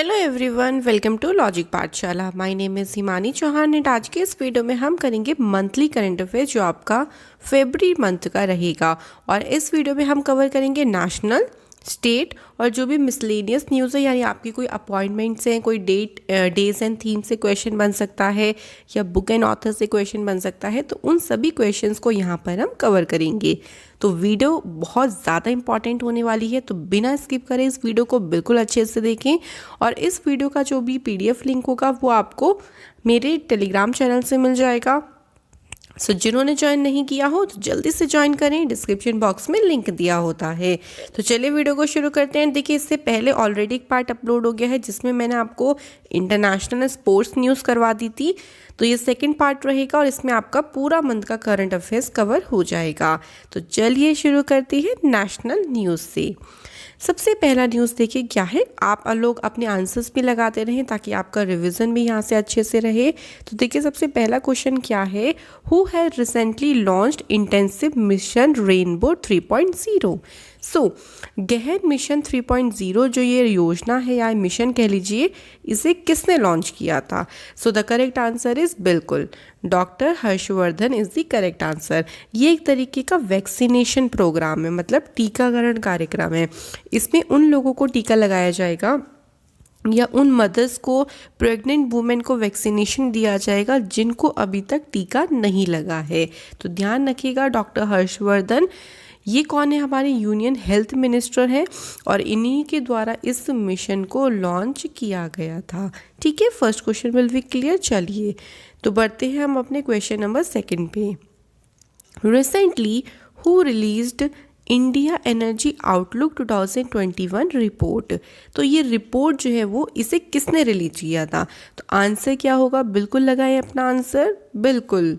Hello everyone, welcome to logic Pathshala. My name is Himani Chauhan and आज के इस वीडियो में हम करेंगे मंथली करंट अफेयर जो आपका फरवरी मंथ का रहेगा। और इस वीडियो में हम कवर करेंगे नेशनल, स्टेट और जो भी मिसलेनियस न्यूज़ है, यानी आपकी कोई अपॉइंटमेंट्स हैं, कोई डेज एंड थीम से क्वेश्चन बन सकता है या बुक एंड ऑथर से क्वेश्चन बन सकता है, तो उन सभी क्वेश्चंस को यहाँ पर हम कवर करेंगे। तो वीडियो बहुत ज़्यादा इंपॉर्टेंट होने वाली है, तो बिना स्किप करें इस वीडियो को बिल्कुल अच्छे से देखें। और इस वीडियो का जो भी PDF लिंक होगा वो आपको मेरे टेलीग्राम चैनल से मिल जाएगा। सो जिन्होंने ज्वाइन नहीं किया हो तो जल्दी से ज्वाइन करें, डिस्क्रिप्शन बॉक्स में लिंक दिया होता है। तो चलिए वीडियो को शुरू करते हैं। देखिए, इससे पहले ऑलरेडी एक पार्ट अपलोड हो गया है जिसमें मैंने आपको इंटरनेशनल स्पोर्ट्स न्यूज़ करवा दी थी, तो ये सेकंड पार्ट रहेगा और इसमें आपका पूरा मंथ का करंट अफेयर्स कवर हो जाएगा। तो चलिए शुरू करते हैं नेशनल न्यूज़ से। सबसे पहला न्यूज़ देखिए क्या है, आप लोग अपने आंसर्स भी लगाते रहें ताकि आपका रिवीजन भी यहाँ से अच्छे से रहे। तो देखिए सबसे पहला क्वेश्चन क्या है, who has recently launched intensive mission rainbow 3.0। सो गहन मिशन 3.0 जो ये योजना है या मिशन कह लीजिए, इसे किसने लॉन्च किया था? So the correct answer is बिल्कुल doctor Harshvardhan is the correct answer. ये एक तरीके का वैक्सीनेशन प्रोग्राम है, मतलब टीकाकरण कार्यक्रम है। इसमें उन लोगों को टीका लगाया जाएगा या उन मदर्स को, प्रेग्नेंट वुमेन को वैक्सीनेशन दिया जाएगा जिनको अभी तक टीका नहीं लगा है। तो ध्यान रखिएगा, डॉक्टर हर्षवर्धन ये कौन है? हमारे यूनियन हेल्थ मिनिस्टर हैं और इन्हीं के द्वारा इस मिशन को लॉन्च किया गया था। ठीक है, first question will be clear. चलिए तो बढ़ते हैं हम अपने क्वेश्चन नंबर 2 पे। Recently who released India energy outlook 2021 report. तो ये रिपोर्ट जो है वो इसे किसने रिलीज किया था? तो आंसर क्या होगा? बिल्कुल लगाएं अपना आंसर, बिल्कुल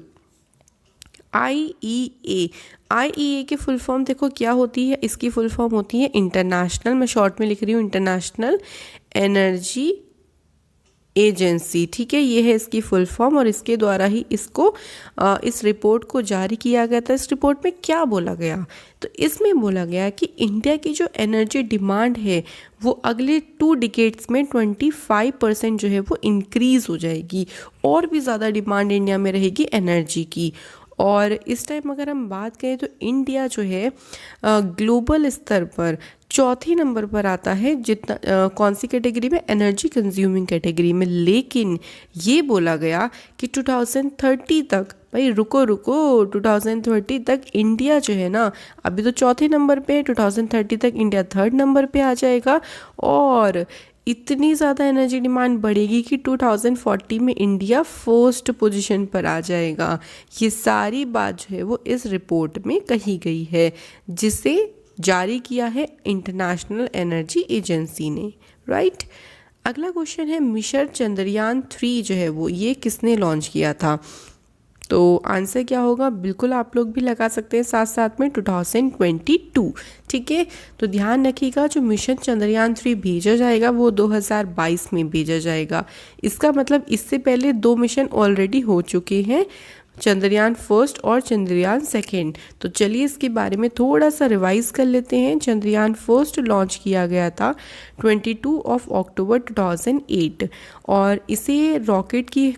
IEA। IEA की फुल फॉर्म देखो क्या होती है, इसकी फुल फॉर्म होती है इंटरनेशनल, मैं शॉर्ट में लिख रही हूँ, इंटरनेशनल एनर्जी एजेंसी। ठीक है, ये है इसकी फुल फॉर्म और इसके द्वारा ही इसको इस रिपोर्ट को जारी किया गया था। इस रिपोर्ट में क्या बोला गया? तो इसमें बोला गया कि इंडिया की जो एनर्जी डिमांड है वो अगले 2 डिकेड्स में 25% जो है वो इंक्रीज़ हो जाएगी, और भी ज़्यादा डिमांड इंडिया में रहेगी एनर्जी की। और इस टाइम अगर हम बात करें तो इंडिया जो है ग्लोबल स्तर पर 4थे नंबर पर आता है, जितना कौन सी कैटेगरी में? एनर्जी कंज्यूमिंग कैटेगरी में। लेकिन ये बोला गया कि 2030 तक, भाई रुको 2030 तक इंडिया जो है ना, अभी तो 4थे नंबर पे है, 2030 तक इंडिया 3rd नंबर पे आ जाएगा और इतनी ज़्यादा एनर्जी डिमांड बढ़ेगी कि 2040 में इंडिया 1st पोजीशन पर आ जाएगा। ये सारी बात जो है वो इस रिपोर्ट में कही गई है, जिसे जारी किया है इंटरनेशनल एनर्जी एजेंसी ने, राइट। अगला क्वेश्चन है, मिशन चंद्रयान 3 जो है वो ये किसने लॉन्च किया था? तो आंसर क्या होगा? बिल्कुल आप लोग भी लगा सकते हैं साथ साथ में 2022। ठीक है, तो ध्यान रखिएगा जो मिशन चंद्रयान 3 भेजा जाएगा वो 2022 में भेजा जाएगा। इसका मतलब इससे पहले 2 मिशन ऑलरेडी हो चुके हैं, चंद्रयान 1 और चंद्रयान 2। तो चलिए इसके बारे में थोड़ा सा रिवाइज कर लेते हैं। चंद्रयान 1 लॉन्च किया गया था 22 अक्टूबर 2008 और इसे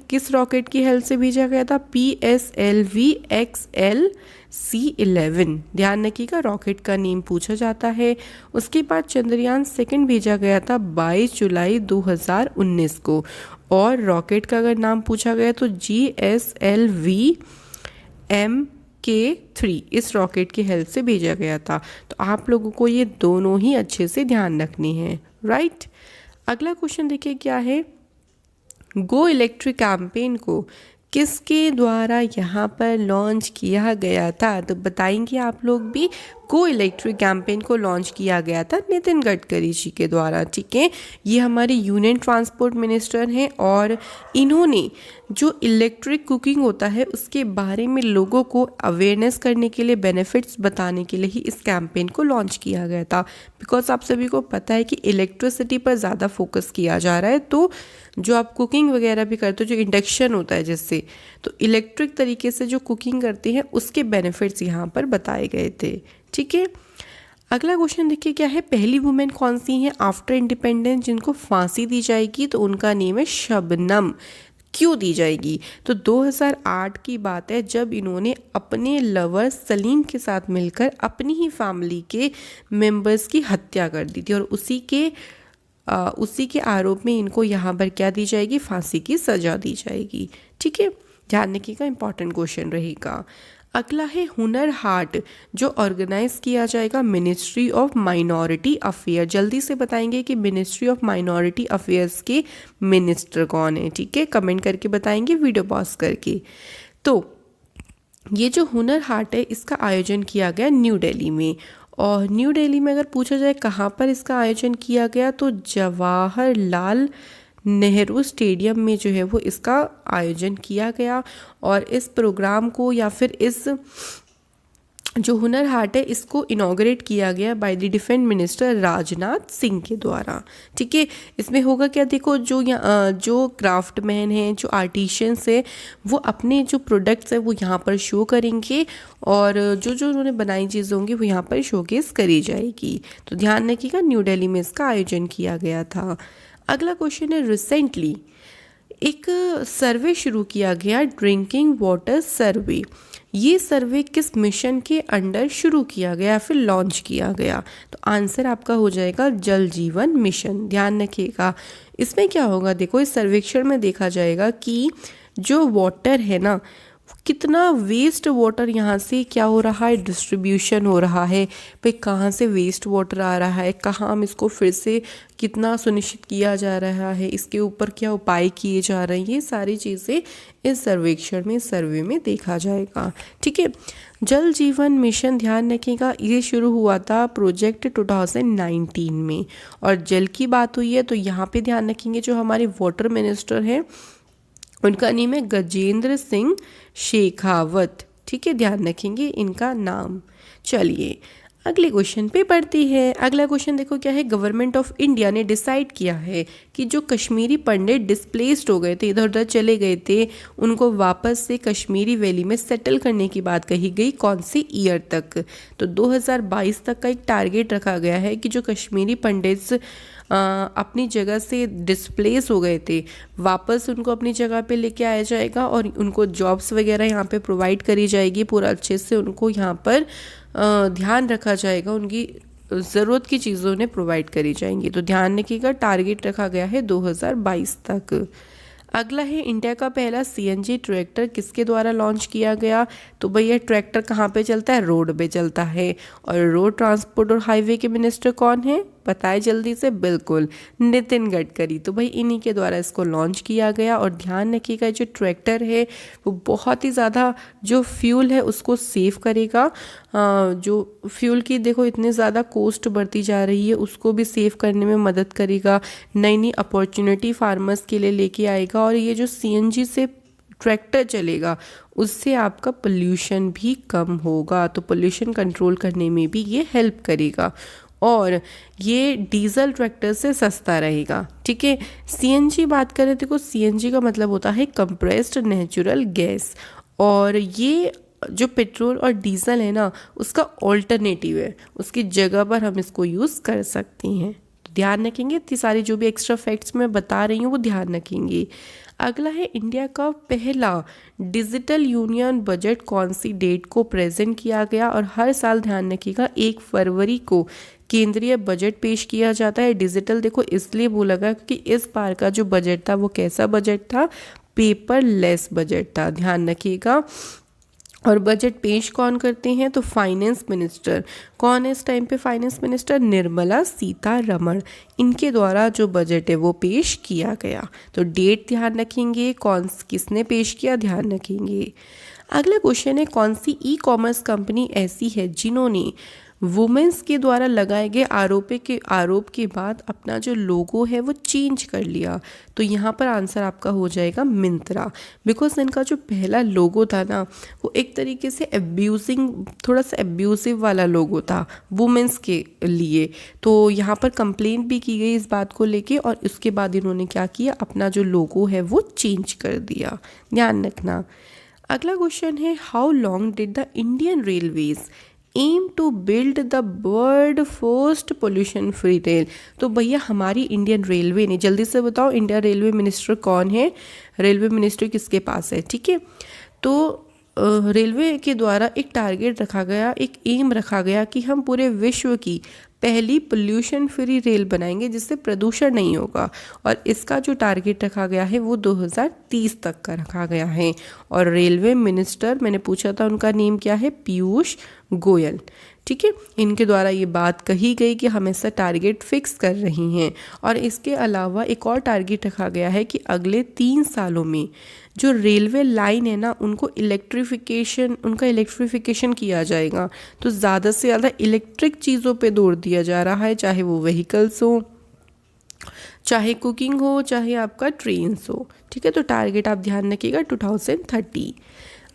किस रॉकेट की हेल्प से भेजा गया था? PSLV XLC-11। ध्यान रखिएगा, रॉकेट का नेम पूछा जाता है। उसके बाद चंद्रयान 2 भेजा गया था 22 जुलाई 2019 को, और रॉकेट का अगर नाम पूछा गया तो GSLV MK3 इस रॉकेट की हेल्प से भेजा गया था। तो आप लोगों को ये दोनों ही अच्छे से ध्यान रखने हैं, राइट। अगला क्वेश्चन देखिए क्या है, गो इलेक्ट्रिक कैंपेन को किसके द्वारा यहाँ पर लॉन्च किया गया था? तो बताएंगे आप लोग भी। गो इलेक्ट्रिक कैंपेन को लॉन्च किया गया था नितिन गडकरी जी के द्वारा। ठीक है, ये हमारे यूनियन ट्रांसपोर्ट मिनिस्टर हैं और इन्होंने जो इलेक्ट्रिक कुकिंग होता है उसके बारे में लोगों को अवेयरनेस करने के लिए, बेनिफिट्स बताने के लिए ही इस कैंपेन को लॉन्च किया गया था। बिकॉज आप सभी को पता है कि इलेक्ट्रिसिटी पर ज़्यादा फोकस किया जा रहा है, तो जो आप कुकिंग वगैरह भी करते हो, जो इंडक्शन होता है जिससे, तो इलेक्ट्रिक तरीके से जो कुकिंग करते हैं उसके बेनिफिट्स यहाँ पर बताए गए थे। ठीक है, अगला क्वेश्चन देखिए क्या है, पहली वुमेन कौन सी है आफ्टर इंडिपेंडेंस जिनको फांसी दी जाएगी, तो उनका नेम है शबनम। क्यों दी जाएगी, तो 2008 की बात है जब इन्होंने अपने लवर सलीम के साथ मिलकर अपनी ही फैमिली के मेंबर्स की हत्या कर दी थी और उसी के आरोप में इनको यहाँ पर क्या दी जाएगी, फांसी की सजा दी जाएगी। ठीक है, ध्यान रखिएगा, इंपॉर्टेंट क्वेश्चन रहेगा। अगला है हुनर हाट जो ऑर्गेनाइज किया जाएगा मिनिस्ट्री ऑफ माइनॉरिटी अफेयर। जल्दी से बताएंगे कि मिनिस्ट्री ऑफ माइनॉरिटी अफेयर्स के मिनिस्टर कौन है। ठीक है, कमेंट करके बताएंगे वीडियो पॉज करके। तो ये जो हुनर हाट है इसका आयोजन किया गया न्यू दिल्ली में, और न्यू दिल्ली में अगर पूछा जाए कहाँ पर इसका आयोजन किया गया तो जवाहरलाल नेहरू स्टेडियम में जो है वो इसका आयोजन किया गया। और इस प्रोग्राम को या फिर इस जो हुनर हाट है इसको इनॉग्रेट किया गया by the defence minister Rajnath Singh के द्वारा। ठीक है, इसमें होगा क्या, देखो जो क्राफ्टमैन हैं, जो आर्टिशियंस है, वो अपने जो प्रोडक्ट्स है वो यहाँ पर शो करेंगे और जो उन्होंने बनाई चीज़ें होंगी वो यहाँ पर शोकेस करी जाएगी। तो ध्यान रखिएगा, न्यू दिल्ली में इसका आयोजन किया गया था। अगला क्वेश्चन है, रिसेंटली एक सर्वे शुरू किया गया ड्रिंकिंग वाटर सर्वे। ये सर्वे किस मिशन के अंडर शुरू किया गया फिर लॉन्च किया गया, तो आंसर आपका हो जाएगा जल जीवन मिशन। ध्यान रखिएगा, इसमें क्या होगा, देखो इस सर्वेक्षण में देखा जाएगा कि जो वाटर है ना, कितना वेस्ट वाटर यहाँ से क्या हो रहा है, डिस्ट्रीब्यूशन हो रहा है, भाई कहाँ से वेस्ट वाटर आ रहा है, कहाँ हम इसको फिर से कितना सुनिश्चित किया जा रहा है, इसके ऊपर क्या उपाय किए जा रहे हैं, ये सारी चीज़ें इस सर्वेक्षण में सर्वे में देखा जाएगा। ठीक है, जल जीवन मिशन ध्यान रखिएगा, ये शुरू हुआ था प्रोजेक्ट 2019 में, और जल की बात हुई है तो यहाँ पे ध्यान रखेंगे जो हमारे वाटर मिनिस्टर हैं उनका नेम है गजेंद्र सिंह शेखावत। ठीक है, ध्यान रखेंगे इनका नाम। चलिए अगले क्वेश्चन पे बढ़ती है। अगला क्वेश्चन देखो क्या है, गवर्नमेंट ऑफ इंडिया ने डिसाइड किया है कि जो कश्मीरी पंडित डिस्प्लेस्ड हो गए थे, इधर उधर चले गए थे, उनको वापस से कश्मीरी वैली में सेटल करने की बात कही गई। कौन से ईयर तक, तो 2022 तक का एक टारगेट रखा गया है कि जो कश्मीरी पंडित्स अपनी जगह से डिस्प्लेस हो गए थे वापस उनको अपनी जगह पे लेके आया जाएगा और उनको जॉब्स वगैरह यहाँ पे प्रोवाइड करी जाएगी। पूरा अच्छे से उनको यहाँ पर ध्यान रखा जाएगा, उनकी ज़रूरत की चीज़ों उन्हें प्रोवाइड करी जाएंगी। तो ध्यान रखिएगा, टारगेट रखा गया है 2022 तक। अगला है, इंडिया का पहला सीएनजी ट्रैक्टर किसके द्वारा लॉन्च किया गया, तो भैया ट्रैक्टर कहाँ पे चलता है, रोड पे चलता है। और रोड ट्रांसपोर्ट और हाईवे के मिनिस्टर कौन है, बताए जल्दी से, बिल्कुल नितिन गडकरी। तो भाई इन्हीं के द्वारा इसको लॉन्च किया गया। और ध्यान रखिएगा जो ट्रैक्टर है वो बहुत ही ज़्यादा जो फ्यूल है उसको सेव करेगा। जो फ्यूल की देखो इतनी ज़्यादा कॉस्ट बढ़ती जा रही है उसको भी सेव करने में मदद करेगा, नई नई अपॉर्चुनिटी फार्मर्स के लिए लेके आएगा। और ये जो सीएनजी से ट्रैक्टर चलेगा उससे आपका पोल्यूशन भी कम होगा, तो पोल्यूशन कंट्रोल करने में भी ये हेल्प करेगा। और ये डीजल ट्रैक्टर से सस्ता रहेगा। ठीक है, सीएनजी बात करें, देखो सीएनजी का मतलब होता है कंप्रेस्ड नेचुरल गैस, और ये जो पेट्रोल और डीजल है ना उसका ऑल्टरनेटिव है, उसकी जगह पर हम इसको यूज़ कर सकते हैं। ध्यान रखेंगे, इतनी सारी जो भी एक्स्ट्रा फैक्ट्स मैं बता रही हूँ वो ध्यान रखेंगे। अगला है, इंडिया का पहला डिजिटल यूनियन बजट कौन सी डेट को प्रेजेंट किया गया, और हर साल ध्यान रखिएगा 1 फरवरी को केंद्रीय बजट पेश किया जाता है। डिजिटल देखो इसलिए बोला गया क्योंकि इस बार का जो बजट था वो कैसा बजट था, पेपरलेस बजट था। ध्यान रखिएगा, और बजट पेश कौन करते हैं, तो फाइनेंस मिनिस्टर। कौन है इस टाइम पे फाइनेंस मिनिस्टर, निर्मला सीतारमण। इनके द्वारा जो बजट है वो पेश किया गया। तो डेट ध्यान रखेंगे, किसने पेश किया ध्यान रखेंगे। अगला क्वेश्चन है, कौन सी ई कॉमर्स कंपनी ऐसी है जिन्होंने वुमेन्स के द्वारा लगाए गए आरोप के बाद अपना जो लोगो है वो चेंज कर लिया, तो यहाँ पर आंसर आपका हो जाएगा मिंत्रा। बिकॉज इनका जो पहला लोगो था ना वो एक तरीके से थोड़ा सा एब्यूसिव वाला लोगो था वुमेन्स के लिए, तो यहाँ पर कंप्लेंट भी की गई इस बात को लेके, और उसके बाद इन्होंने क्या किया, अपना जो लोगो है वो चेंज कर दिया। ध्यान रखना। अगला क्वेश्चन है, how long did the Indian Railways aim to build the world first pollution free rail. तो भैया हमारी इंडियन रेलवे ने, जल्दी से बताओ इंडिया रेलवे मिनिस्टर कौन है, रेलवे मिनिस्ट्री किसके पास है, ठीक है। तो रेलवे के द्वारा एक टारगेट रखा गया, एक एम रखा गया कि हम पूरे विश्व की पहली पोल्यूशन फ्री रेल बनाएंगे जिससे प्रदूषण नहीं होगा, और इसका जो टारगेट रखा गया है वो 2030 तक का रखा गया है। और रेलवे मिनिस्टर, मैंने पूछा था उनका नेम क्या है, पीयूष गोयल, ठीक है। इनके द्वारा ये बात कही गई कि हम ऐसा टारगेट फिक्स कर रही हैं। और इसके अलावा एक और टारगेट रखा गया है कि अगले 3 सालों में जो रेलवे लाइन है ना उनका इलेक्ट्रिफिकेशन किया जाएगा। तो ज़्यादा से ज़्यादा इलेक्ट्रिक चीज़ों पे जोर दिया जा रहा है, चाहे वो व्हीकल्स हो, चाहे कुकिंग हो, चाहे आपका ट्रेन्स हो, ठीक है। तो टारगेट आप ध्यान रखिएगा 2030।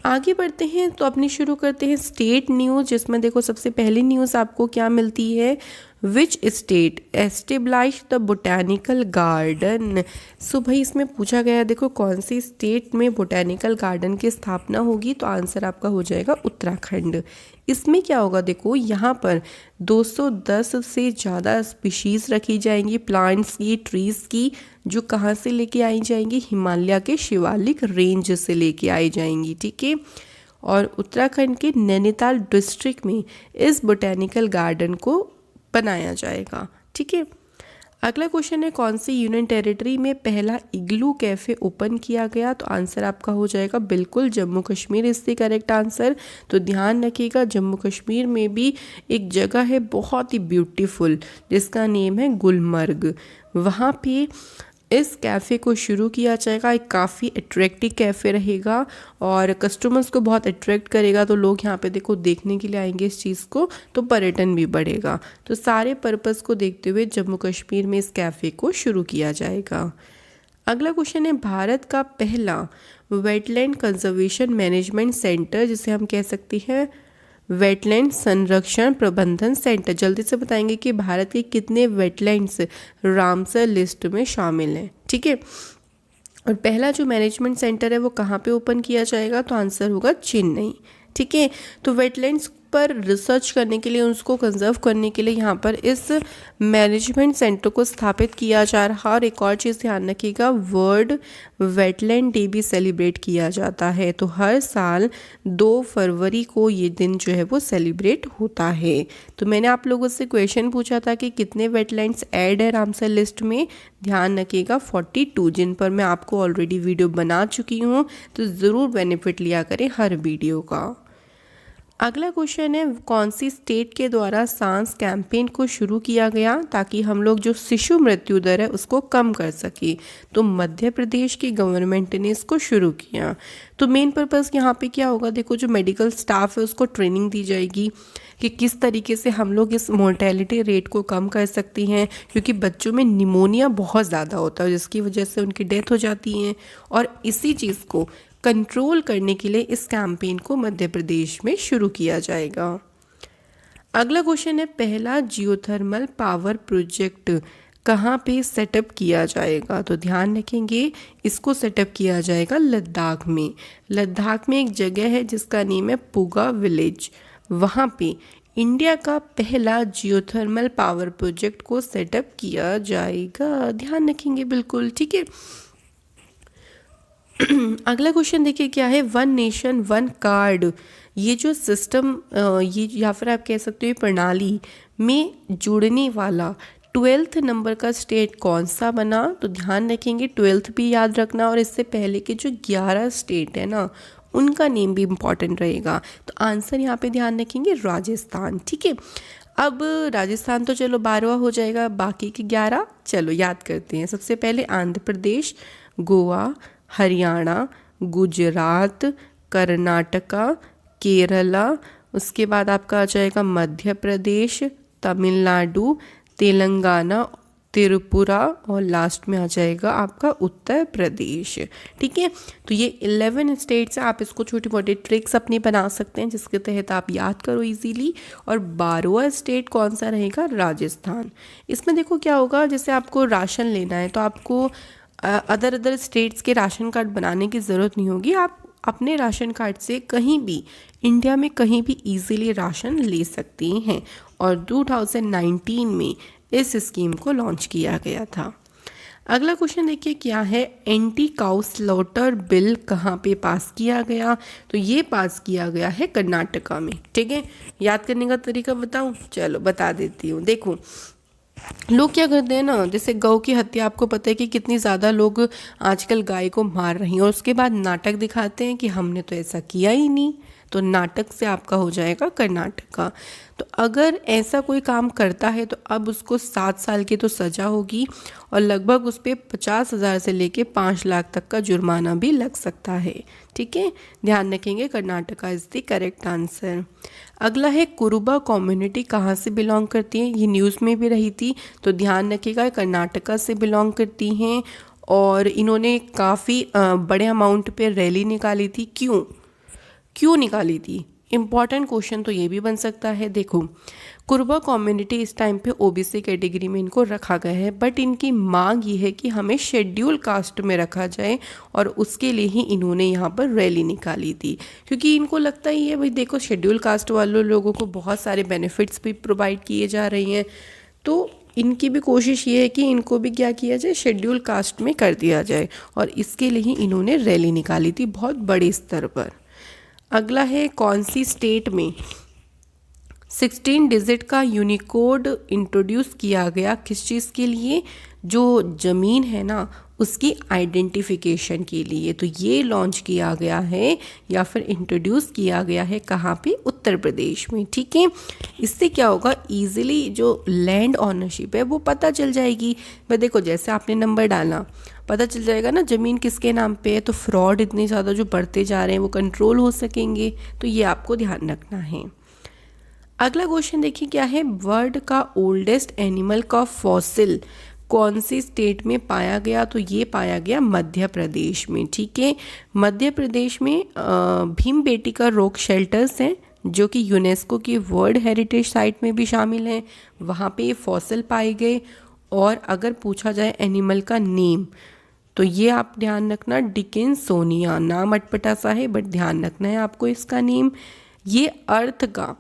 आगे बढ़ते हैं तो अपनी शुरू करते हैं स्टेट न्यूज़, जिसमें देखो सबसे पहली न्यूज़ आपको क्या मिलती है, which state establish the botanical garden. So भाई इसमें पूछा गया देखो कौन सी स्टेट में बोटैनिकल गार्डन की स्थापना होगी, तो आंसर आपका हो जाएगा उत्तराखंड। इसमें क्या होगा, देखो यहाँ पर 210 से ज़्यादा स्पीशीज़ रखी जाएंगी प्लांट्स की, ट्रीज़ की, जो कहाँ से लेके आई जाएंगी, हिमालय के शिवालिक रेंज से लेके आई जाएंगी, ठीक है। और उत्तराखंड के नैनीताल डिस्ट्रिक्ट में इस बोटैनिकल गार्डन को बनाया जाएगा, ठीक है। अगला क्वेश्चन है कौन सी यूनियन टेरिटरी में पहला इग्लू कैफ़े ओपन किया गया, तो आंसर आपका हो जाएगा बिल्कुल जम्मू कश्मीर, इससे करेक्ट आंसर। तो ध्यान रखिएगा जम्मू कश्मीर में भी एक जगह है बहुत ही ब्यूटीफुल जिसका नेम है गुलमर्ग, वहाँ पे इस कैफ़े को शुरू किया जाएगा। एक काफ़ी अट्रैक्टिव कैफ़े रहेगा और कस्टमर्स को बहुत अट्रैक्ट करेगा, तो लोग यहाँ पे देखो देखने के लिए आएंगे इस चीज़ को, तो पर्यटन भी बढ़ेगा। तो सारे पर्पस को देखते हुए जम्मू कश्मीर में इस कैफ़े को शुरू किया जाएगा। अगला क्वेश्चन है भारत का पहला वेटलैंड कंजर्वेशन मैनेजमेंट सेंटर, जिसे हम कह सकते हैं वेटलैंड संरक्षण प्रबंधन सेंटर। जल्दी से बताएंगे कि भारत के कितने वेटलैंड्स रामसर लिस्ट में शामिल हैं, ठीक है। और पहला जो मैनेजमेंट सेंटर है वो कहाँ पे ओपन किया जाएगा, तो आंसर होगा चेन्नई, ठीक है। तो वेटलैंड्स पर रिसर्च करने के लिए, उसको कंजर्व करने के लिए यहाँ पर इस मैनेजमेंट सेंटर को स्थापित किया जा रहा। और एक और चीज़ ध्यान रखिएगा, वर्ल्ड वेटलैंड डे भी सेलिब्रेट किया जाता है। तो हर साल 2 फरवरी को ये दिन जो है वो सेलिब्रेट होता है। तो मैंने आप लोगों से क्वेश्चन पूछा था कि कितने वेटलैंड्स ऐड है रामसर लिस्ट में, ध्यान रखिएगा 42, जिन पर मैं आपको ऑलरेडी वीडियो बना चुकी हूँ, तो ज़रूर बेनिफिट लिया करें हर वीडियो का। अगला क्वेश्चन है कौन सी स्टेट के द्वारा सांस कैंपेन को शुरू किया गया ताकि हम लोग जो शिशु मृत्यु दर है उसको कम कर सके, तो मध्य प्रदेश की गवर्नमेंट ने इसको शुरू किया। तो मेन पर्पस यहाँ पे क्या होगा, देखो जो मेडिकल स्टाफ है उसको ट्रेनिंग दी जाएगी कि किस तरीके से हम लोग इस मोर्टेलिटी रेट को कम कर सकती हैं, क्योंकि बच्चों में निमोनिया बहुत ज़्यादा होता है जिसकी वजह से उनकी डेथ हो जाती है। और इसी चीज़ को कंट्रोल करने के लिए इस कैंपेन को मध्य प्रदेश में शुरू किया जाएगा। अगला क्वेश्चन है पहला जियोथर्मल पावर प्रोजेक्ट कहाँ पे सेटअप किया जाएगा, तो ध्यान रखेंगे इसको सेटअप किया जाएगा लद्दाख में। लद्दाख में एक जगह है जिसका नेम है पुगा विलेज, वहाँ पे इंडिया का पहला जियोथर्मल पावर प्रोजेक्ट को सेटअप किया जाएगा, ध्यान रखेंगे बिल्कुल, ठीक है। अगला क्वेश्चन देखिए क्या है, वन नेशन वन कार्ड, ये जो सिस्टम ये या फिर आप कह सकते हो प्रणाली में जुड़ने वाला 12th नंबर का स्टेट कौन सा बना, तो ध्यान रखेंगे 12th भी याद रखना, और इससे पहले के जो 11 स्टेट है ना उनका नेम भी इम्पॉर्टेंट रहेगा। तो आंसर यहाँ पे ध्यान रखेंगे राजस्थान, ठीक है। अब राजस्थान तो चलो 12वां हो जाएगा, बाकी के 11 चलो याद करते हैं। सबसे पहले आंध्र प्रदेश, गोवा, हरियाणा, गुजरात, कर्नाटका, केरला, उसके बाद आपका आ जाएगा मध्य प्रदेश, तमिलनाडु, तेलंगाना, त्रिपुरा, और लास्ट में आ जाएगा आपका उत्तर प्रदेश, ठीक है। तो ये 11 स्टेट्स हैं, आप इसको छोटी मोटी ट्रिक्स अपनी बना सकते हैं जिसके तहत आप याद करो इजीली। और 12वां स्टेट कौन सा रहेगा, राजस्थान। इसमें देखो क्या होगा, जैसे आपको राशन लेना है तो आपको अदर स्टेट्स के राशन कार्ड बनाने की ज़रूरत नहीं होगी, आप अपने राशन कार्ड से कहीं भी इंडिया में कहीं भी इजीली राशन ले सकती हैं और 2019 में इस स्कीम को लॉन्च किया गया था। अगला क्वेश्चन देखिए क्या है, एंटी काउ स्लॉटर बिल कहाँ पे पास किया गया? तो ये पास किया गया है कर्नाटका में। ठीक है, याद करने का तरीका बताऊं? चलो बता देती हूँ। देखो लोग क्या करते हैं ना, जैसे गौ की हत्या, आपको पता है कि कितनी ज़्यादा लोग आजकल गाय को मार रही हैं और उसके बाद नाटक दिखाते हैं कि हमने तो ऐसा किया ही नहीं, तो नाटक से आपका हो जाएगा कर्नाटका। तो अगर ऐसा कोई काम करता है तो अब उसको 7 साल की तो सज़ा होगी और लगभग उस पर 50,000 से लेके 5 लाख तक का जुर्माना भी लग सकता है। ठीक है, ध्यान रखेंगे, Karnataka is the correct answer. अगला है कुरुबा कम्युनिटी कहाँ से बिलोंग करती है? ये न्यूज़ में भी रही थी, तो ध्यान रखिएगा, कर्नाटका से बिलोंग करती हैं और इन्होंने काफ़ी बड़े अमाउंट पे रैली निकाली थी। क्यों निकाली थी? इम्पॉर्टेंट क्वेश्चन तो ये भी बन सकता है। देखो कुरुबा कम्युनिटी इस टाइम पे ओबीसी कैटेगरी में इनको रखा गया है, बट इनकी मांग ये है कि हमें शेड्यूल कास्ट में रखा जाए और उसके लिए ही इन्होंने यहाँ पर रैली निकाली थी, क्योंकि इनको लगता ही है भाई देखो शेड्यूल कास्ट वाले लोगों को बहुत सारे बेनिफिट्स भी प्रोवाइड किए जा रहे हैं, तो इनकी भी कोशिश ये है कि इनको भी क्या किया जाए, शेड्यूल कास्ट में कर दिया जाए, और इसके लिए ही इन्होंने रैली निकाली थी बहुत बड़े स्तर पर। अगला है कौन सी स्टेट में 16 डिजिट का यूनिकोड इंट्रोड्यूस किया गया? किस चीज़ के लिए? जो ज़मीन है ना उसकी आइडेंटिफिकेशन के लिए, तो ये लॉन्च किया गया है या फिर इंट्रोड्यूस किया गया है कहाँ पे? उत्तर प्रदेश में। ठीक है, इससे क्या होगा, इजीली जो लैंड ऑनरशिप है वो पता चल जाएगी। भाई देखो जैसे आपने नंबर डाला पता चल जाएगा ना ज़मीन किसके नाम पे है, तो फ्रॉड इतने ज़्यादा जो बढ़ते जा रहे हैं वो कंट्रोल हो सकेंगे, तो ये आपको ध्यान रखना है। अगला क्वेश्चन देखिए क्या है, वर्ल्ड का ओल्डेस्ट एनिमल का फॉसिल कौन सी स्टेट में पाया गया? तो ये पाया गया मध्य प्रदेश में। ठीक है, मध्य प्रदेश में भीमबेटका रॉक शेल्टर्स हैं जो कि यूनेस्को की वर्ल्ड हेरिटेज साइट में भी शामिल हैं, वहाँ पे ये फॉसिल पाए गए। और अगर पूछा जाए एनिमल का नेम, तो ये आप ध्यान रखना, डिकिंसोनिया, नाम अटपटा सा है बट ध्यान रखना है आपको इसका नेम। ये अर्थ का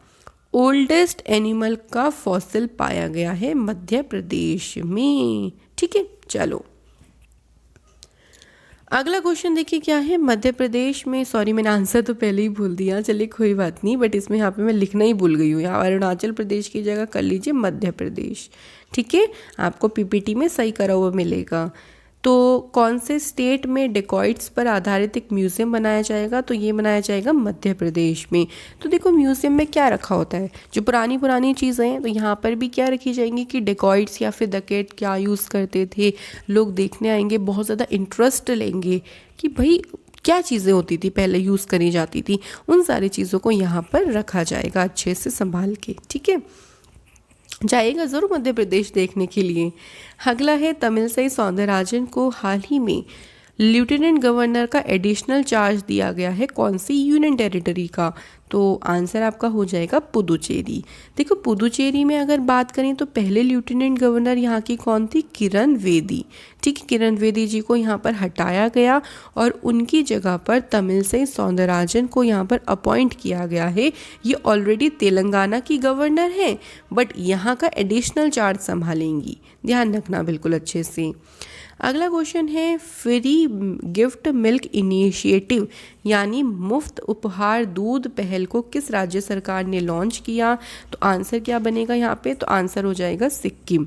ओल्डेस्ट एनिमल का फॉसिल पाया गया है मध्य प्रदेश में। ठीक है, चलो अगला क्वेश्चन देखिए क्या है, मध्य प्रदेश में, सॉरी मैंने आंसर तो पहले ही भूल दिया, चलिए कोई बात नहीं, बट इसमें यहाँ पे मैं लिखना ही भूल गई हूँ, यहाँ अरुणाचल प्रदेश की जगह कर लीजिए मध्य प्रदेश। ठीक है, आपको पीपीटी में सही करा हुआ मिलेगा। तो कौन से स्टेट में डेकॉइट्स पर आधारित एक म्यूज़ियम बनाया जाएगा? तो ये बनाया जाएगा मध्य प्रदेश में। तो देखो म्यूज़ियम में क्या रखा होता है, जो पुरानी चीज़ें हैं, तो यहाँ पर भी क्या रखी जाएंगी कि डेकॉइट्स या फिर डकैत क्या यूज़ करते थे, लोग देखने आएंगे, बहुत ज़्यादा इंटरेस्ट लेंगे कि भाई क्या चीज़ें होती थी पहले यूज़ करी जाती थी, उन सारी चीज़ों को यहाँ पर रखा जाएगा अच्छे से संभाल के। ठीक है, जाइएगा ज़रूर मध्य प्रदेश देखने के लिए। अगला है तमिलसाई सौंदरराजन को हाल ही में लेफ्टिनेंट गवर्नर का एडिशनल चार्ज दिया गया है, कौन सी यूनियन टेरिटरी का? तो आंसर आपका हो जाएगा पुदुचेरी। देखो पुदुचेरी में अगर बात करें तो पहले लेफ्टिनेंट गवर्नर यहाँ की कौन थी? किरण बेदी। ठीक है, किरण बेदी जी को यहाँ पर हटाया गया और उनकी जगह पर तमिलसाई सौंदरराजन को यहाँ पर अपॉइंट किया गया है। ये ऑलरेडी तेलंगाना की गवर्नर हैं बट यहाँ का एडिशनल चार्ज संभालेंगी, ध्यान रखना बिल्कुल अच्छे से। अगला क्वेश्चन है फ्री गिफ्ट मिल्क इनिशिएटिव यानी मुफ्त उपहार दूध पहल को किस राज्य सरकार ने लॉन्च किया? तो आंसर क्या बनेगा यहाँ पे? तो आंसर हो जाएगा सिक्किम।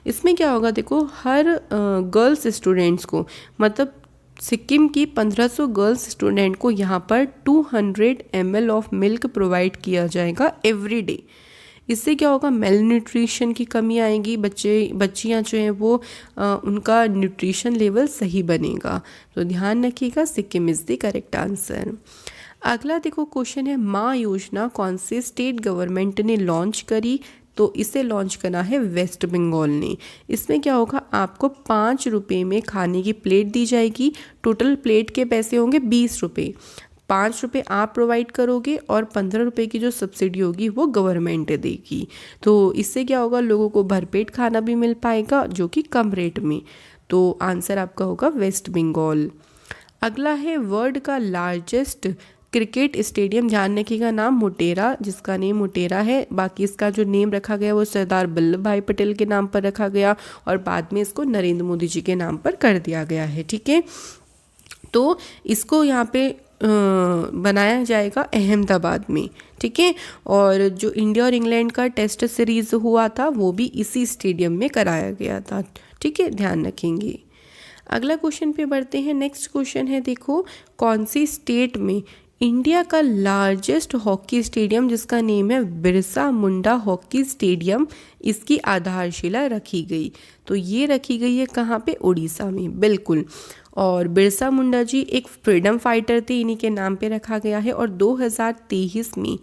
इसमें क्या होगा, देखो हर गर्ल्स स्टूडेंट्स को, मतलब सिक्किम की 1500 गर्ल्स स्टूडेंट को यहाँ पर 200 ml ऑफ मिल्क प्रोवाइड किया जाएगा एवरी डे। इससे क्या होगा, मेल न्यूट्रिशन की कमी आएगी, बच्चियाँ जो हैं वो उनका न्यूट्रिशन लेवल सही बनेगा। तो ध्यान रखिएगा, Sikkim is the correct answer. अगला देखो क्वेश्चन है, माँ योजना कौन से स्टेट गवर्नमेंट ने लॉन्च करी? तो इसे लॉन्च करा है वेस्ट बंगाल ने। इसमें क्या होगा, आपको 5 रुपये में खाने की प्लेट दी जाएगी, टोटल प्लेट के पैसे होंगे 20 रुपये। 5 रुपये आप प्रोवाइड करोगे और 15 रुपये की जो सब्सिडी होगी वो गवर्नमेंट देगी। तो इससे क्या होगा, लोगों को भरपेट खाना भी मिल पाएगा जो कि कम रेट में। तो आंसर आपका होगा वेस्ट बंगाल। अगला है वर्ल्ड का लार्जेस्ट क्रिकेट स्टेडियम, ध्यान रखिएगा नाम मोटेरा, जिसका नेम मोटेरा है। बाकी इसका जो नेम रखा गया वो सरदार वल्लभ भाई पटेल के नाम पर रखा गया और बाद में इसको नरेंद्र मोदी जी के नाम पर कर दिया गया है। ठीक है, तो इसको यहाँ पे बनाया जाएगा अहमदाबाद में। ठीक है, और जो इंडिया और इंग्लैंड का टेस्ट सीरीज हुआ था वो भी इसी स्टेडियम में कराया गया था। ठीक है, ध्यान रखेंगे। अगला क्वेश्चन पे बढ़ते हैं। नेक्स्ट क्वेश्चन है, देखो कौन सी स्टेट में इंडिया का लार्जेस्ट हॉकी स्टेडियम, जिसका नेम है बिरसा मुंडा हॉकी स्टेडियम, इसकी आधारशिला रखी गई। तो ये रखी गई है कहाँ पे? उड़ीसा में, बिल्कुल। और बिरसा मुंडा जी एक फ्रीडम फाइटर थे, इन्हीं के नाम पे रखा गया है। और 2023 में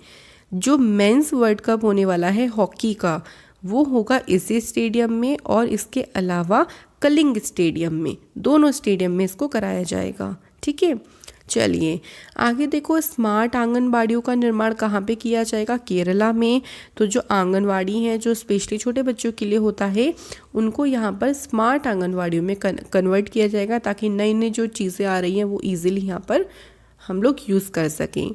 जो मेंस वर्ल्ड कप होने वाला है हॉकी का, वो होगा इसी स्टेडियम में और इसके अलावा कलिंग स्टेडियम में, दोनों स्टेडियम में इसको कराया जाएगा। ठीक है, चलिए आगे देखो, स्मार्ट आंगनबाड़ियों का निर्माण कहाँ पे किया जाएगा? केरला में। तो जो आंगनवाड़ी हैं जो स्पेशली छोटे बच्चों के लिए होता है, उनको यहाँ पर स्मार्ट आंगनवाड़ियों में कन्वर्ट किया जाएगा ताकि नई नई जो चीज़ें आ रही हैं वो ईजिली यहाँ पर हम लोग यूज़ कर सकें।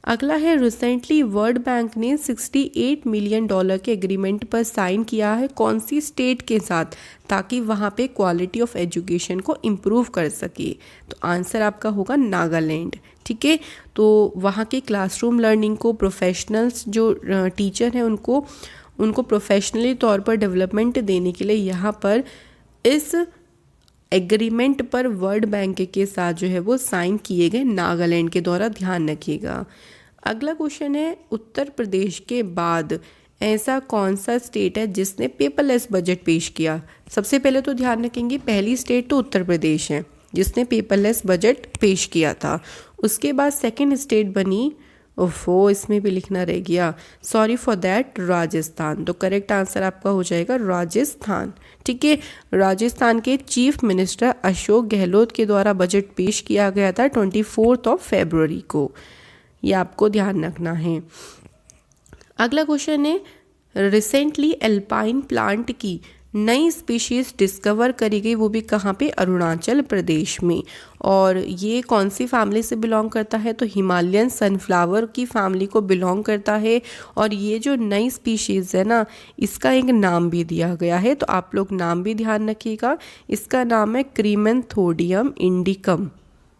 अगला है, रिसेंटली वर्ल्ड बैंक ने $68 मिलियन के एग्रीमेंट पर साइन किया है, कौन सी स्टेट के साथ, ताकि वहाँ पे क्वालिटी ऑफ एजुकेशन को इम्प्रूव कर सके। तो आंसर आपका होगा नागालैंड। ठीक है, तो वहाँ के क्लासरूम लर्निंग को प्रोफेशनल्स जो टीचर हैं उनको प्रोफेशनली तौर पर डेवलपमेंट देने के लिए यहाँ पर इस एग्रीमेंट पर वर्ल्ड बैंक के साथ जो है वो साइन किए गए नागालैंड के द्वारा, ध्यान रखिएगा। अगला क्वेश्चन है, उत्तर प्रदेश के बाद ऐसा कौन सा स्टेट है जिसने पेपरलेस बजट पेश किया? सबसे पहले तो ध्यान रखेंगे पहली स्टेट तो उत्तर प्रदेश है जिसने पेपरलेस बजट पेश किया था। उसके बाद सेकंड स्टेट बनी, ओफो इसमें भी लिखना रह गया, सॉरी फॉर दैट, राजस्थान। तो करेक्ट आंसर आपका हो जाएगा राजस्थान। ठीक है, राजस्थान के चीफ मिनिस्टर अशोक गहलोत के द्वारा बजट पेश किया गया था 24 फरवरी को, ये आपको ध्यान रखना है। अगला क्वेश्चन है, रिसेंटली एल्पाइन प्लांट की नई स्पीशीज डिस्कवर करी गई, वो भी कहाँ पे? अरुणाचल प्रदेश में। और ये कौन सी फैमिली से बिलोंग करता है? तो हिमालयन सनफ्लावर की फैमिली को बिलोंग करता है। और ये जो नई स्पीशीज़ है ना, इसका एक नाम भी दिया गया है, तो आप लोग नाम भी ध्यान रखिएगा। इसका नाम है क्रीमेंथोडियम इंडिकम।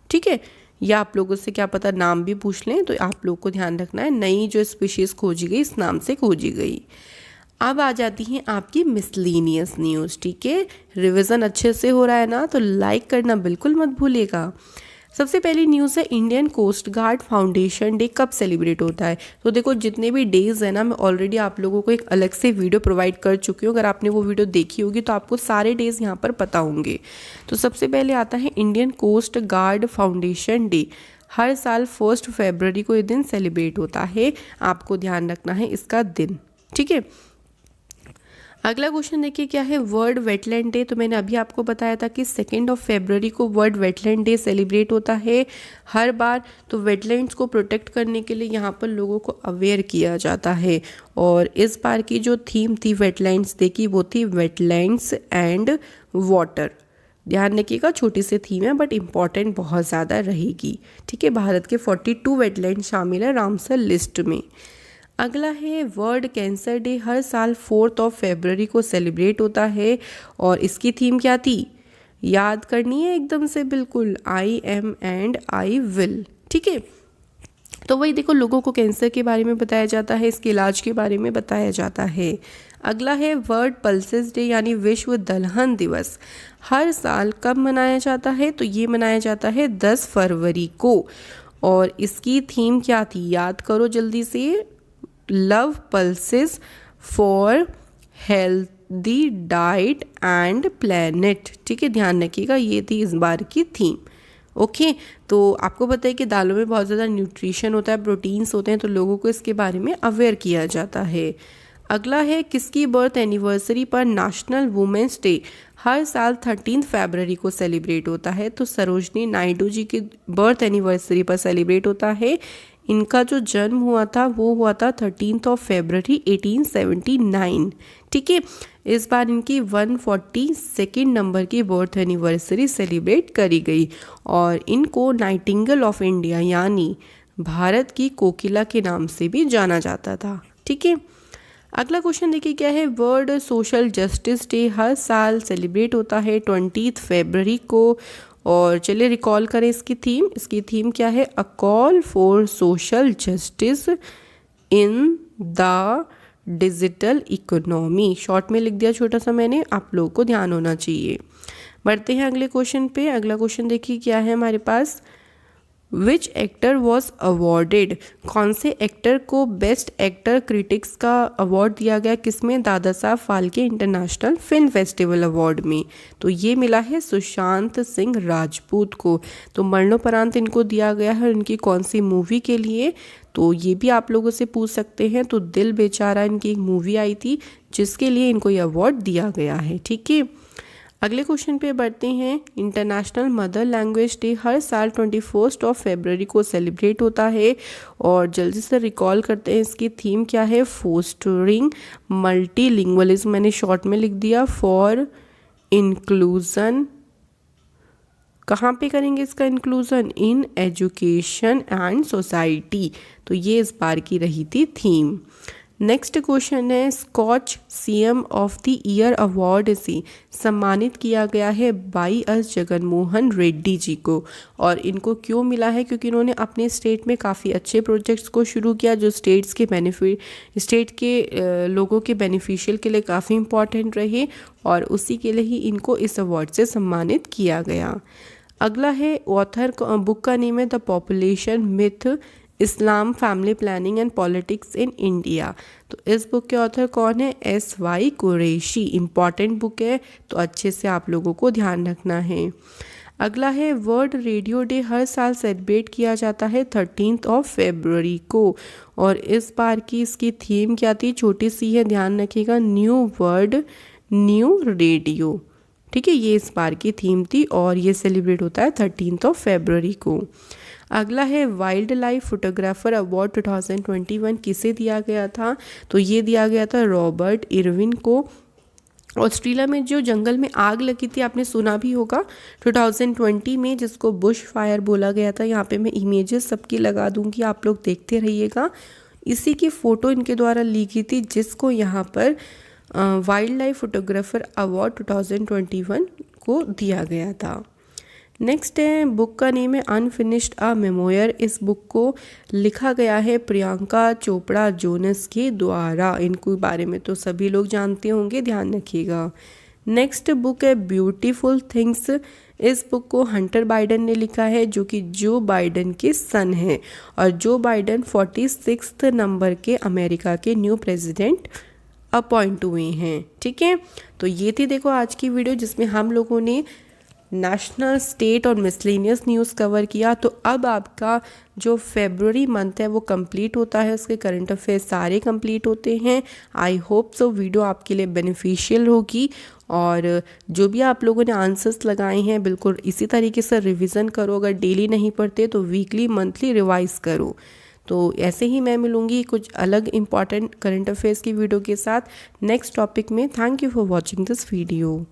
ठीक है, या आप लोगों से क्या पता नाम भी पूछ लें, तो आप लोग को ध्यान रखना है नई जो स्पीशीज़ खोजी गई इस नाम से खोजी गई। अब आ जाती हैं आपकी मिसलेनियस न्यूज़। ठीक है, रिवीजन अच्छे से हो रहा है ना, तो लाइक करना बिल्कुल मत भूलिएगा। सबसे पहली न्यूज़ है, Indian coast guard foundation Day कब सेलिब्रेट होता है? तो देखो जितने भी डेज़ है ना, मैं ऑलरेडी आप लोगों को एक अलग से वीडियो प्रोवाइड कर चुकी हूँ। अगर आपने वो वीडियो देखी होगी तो आपको सारे डेज़ यहाँ पर पता होंगे। तो सबसे पहले आता है Indian coast guard foundation day, हर साल 1 फरवरी को ये दिन सेलिब्रेट होता है, आपको ध्यान रखना है इसका दिन। ठीक है, अगला क्वेश्चन देखिए क्या है, वर्ल्ड वेटलैंड डे। तो मैंने अभी आपको बताया था कि 2 फरवरी को वर्ल्ड वेटलैंड डे सेलिब्रेट होता है हर बार। तो वेटलैंड्स को प्रोटेक्ट करने के लिए यहाँ पर लोगों को अवेयर किया जाता है। और इस बार की जो थीम थी वेटलैंड्स डे की, वो थी वेटलैंड्स एंड वाटर। ध्यान रखिएगा, छोटी सी थीम है बट इम्पॉर्टेंट बहुत ज़्यादा रहेगी। ठीक है, भारत के 42 वेटलैंड शामिल है रामसर लिस्ट में। अगला है, वर्ल्ड कैंसर डे हर साल 4 फरवरी को सेलिब्रेट होता है। और इसकी थीम क्या थी? याद करनी है एकदम से, बिल्कुल, I am and I will. ठीक है, तो वही देखो, लोगों को कैंसर के बारे में बताया जाता है, इसके इलाज के बारे में बताया जाता है। अगला है, वर्ल्ड पल्सेस डे यानी विश्व दलहन दिवस हर साल कब मनाया जाता है? तो ये मनाया जाता है 10 फरवरी को। और इसकी थीम क्या थी? याद करो जल्दी से, love pulses for healthy diet and planet. ठीक है, ध्यान रखिएगा, ये थी इस बार की थीम। ओके, तो आपको पता है कि दालों में बहुत ज़्यादा न्यूट्रिशन होता है, प्रोटीन्स होते हैं, तो लोगों को इसके बारे में अवेयर किया जाता है। अगला है, किसकी बर्थ एनिवर्सरी पर नेशनल वुमेंस डे हर साल 13 फरवरी को सेलिब्रेट होता है। तो सरोजनी नायडू जी की बर्थ एनिवर्सरी पर सेलिब्रेट होता है। इनका जो जन्म हुआ था वो हुआ था 13 फरवरी 1879। ठीक है, इस बार इनकी 142 नंबर की बर्थ एनिवर्सरी सेलिब्रेट करी गई और इनको नाइटिंगेल ऑफ इंडिया यानी भारत की कोकिला के नाम से भी जाना जाता था। ठीक है, अगला क्वेश्चन देखिए क्या है। वर्ल्ड सोशल जस्टिस डे हर साल सेलिब्रेट होता है 20 फरवरी को। और चलिए रिकॉल करें इसकी थीम क्या है। A call for social justice in the digital economy. Short में लिख दिया छोटा सा मैंने, आप लोगों को ध्यान होना चाहिए। बढ़ते हैं अगले क्वेश्चन पे। अगला क्वेश्चन देखिए क्या है हमारे पास। Which actor was awarded. कौन से एक्टर को बेस्ट एक्टर क्रिटिक्स का अवार्ड दिया गया, किसमें? Dadasaheb Phalke international film festival award में। तो ये मिला है सुशांत सिंह राजपूत को। तो मरणोपरांत इनको दिया गया है इनकी कौन सी मूवी के लिए, तो ये भी आप लोगों से पूछ सकते हैं। तो दिल बेचारा इनकी एक मूवी आई थी जिसके लिए इनको ये अवार्ड दिया गया है। ठीक है, अगले क्वेश्चन पे बढ़ते हैं। इंटरनेशनल मदर लैंग्वेज डे हर साल 21 फरवरी को सेलिब्रेट होता है और जल्दी से रिकॉल करते हैं इसकी थीम क्या है। फोस्टरिंग मल्टीलिंगुअलिज्म, मैंने शॉर्ट में लिख दिया फॉर इंक्लूजन। कहाँ पे करेंगे इसका inclusion? In education and society. तो ये इस बार की रही थी थीम। नेक्स्ट क्वेश्चन है। Skoch CM of the year award से सम्मानित किया गया है वाई.एस. जगनमोहन रेड्डी जी को। और इनको क्यों मिला है? क्योंकि इन्होंने अपने स्टेट में काफ़ी अच्छे प्रोजेक्ट्स को शुरू किया जो स्टेट के लोगों के बेनिफिशियल के लिए काफ़ी इम्पॉर्टेंट रहे और उसी के लिए ही इनको इस अवार्ड से सम्मानित किया गया। अगला है ऑथर, बुक का नेम है the population myth Islam family planning and politics in India. तो इस बुक के ऑथर कौन है? S.Y. कुरैशी। इम्पॉर्टेंट बुक है तो अच्छे से आप लोगों को ध्यान रखना है। अगला है वर्ल्ड रेडियो डे हर साल सेलिब्रेट किया जाता है 13 फरवरी को और इस बार की इसकी थीम क्या थी? छोटी सी है, ध्यान रखिएगा। New world new radio. ठीक है, ये इस बार की थीम थी और ये सेलिब्रेट होता है 13 फरवरी को। अगला है वाइल्ड लाइफ फोटोग्राफर अवार्ड 2021 किसे दिया गया था? तो ये दिया गया था रॉबर्ट इरविन को। ऑस्ट्रेलिया में जो जंगल में आग लगी थी आपने सुना भी होगा 2020 में, जिसको बुश फायर बोला गया था। यहाँ पे मैं इमेजेस सबकी लगा दूंगी, आप लोग देखते रहिएगा। इसी की फ़ोटो इनके द्वारा ली गई थी जिसको यहाँ पर वाइल्ड लाइफ फोटोग्राफर अवार्ड 2021 को दिया गया था। नेक्स्ट है बुक का नेम है अनफिनिश्ड अ मेमोयर। इस बुक को लिखा गया है प्रियंका चोपड़ा जोनस के द्वारा। इनको बारे में तो सभी लोग जानते होंगे, ध्यान रखिएगा। नेक्स्ट बुक है ब्यूटीफुल थिंग्स। इस बुक को हंटर बाइडन ने लिखा है जो कि जो बाइडन के सन हैं और जो बाइडन 46 नंबर के अमेरिका के न्यू प्रेसिडेंट अपॉइंट हुए हैं। ठीक है, तो ये थी देखो आज की वीडियो जिसमें हम लोगों ने नेशनल, स्टेट और मिसलेनियस न्यूज़ कवर किया। तो अब आपका जो फरवरी मंथ है वो कंप्लीट होता है, उसके करंट अफेयर्स सारे कंप्लीट होते हैं। आई होप सो वीडियो आपके लिए बेनिफिशियल होगी और जो भी आप लोगों ने आंसर्स लगाए हैं बिल्कुल इसी तरीके से रिवीजन करो। अगर डेली नहीं पढ़ते तो वीकली मंथली रिवाइज करो। तो ऐसे ही मैं मिलूँगी कुछ अलग इंपॉर्टेंट करंट अफेयर्स की वीडियो के साथ नेक्स्ट टॉपिक में। Thank you for watching this video.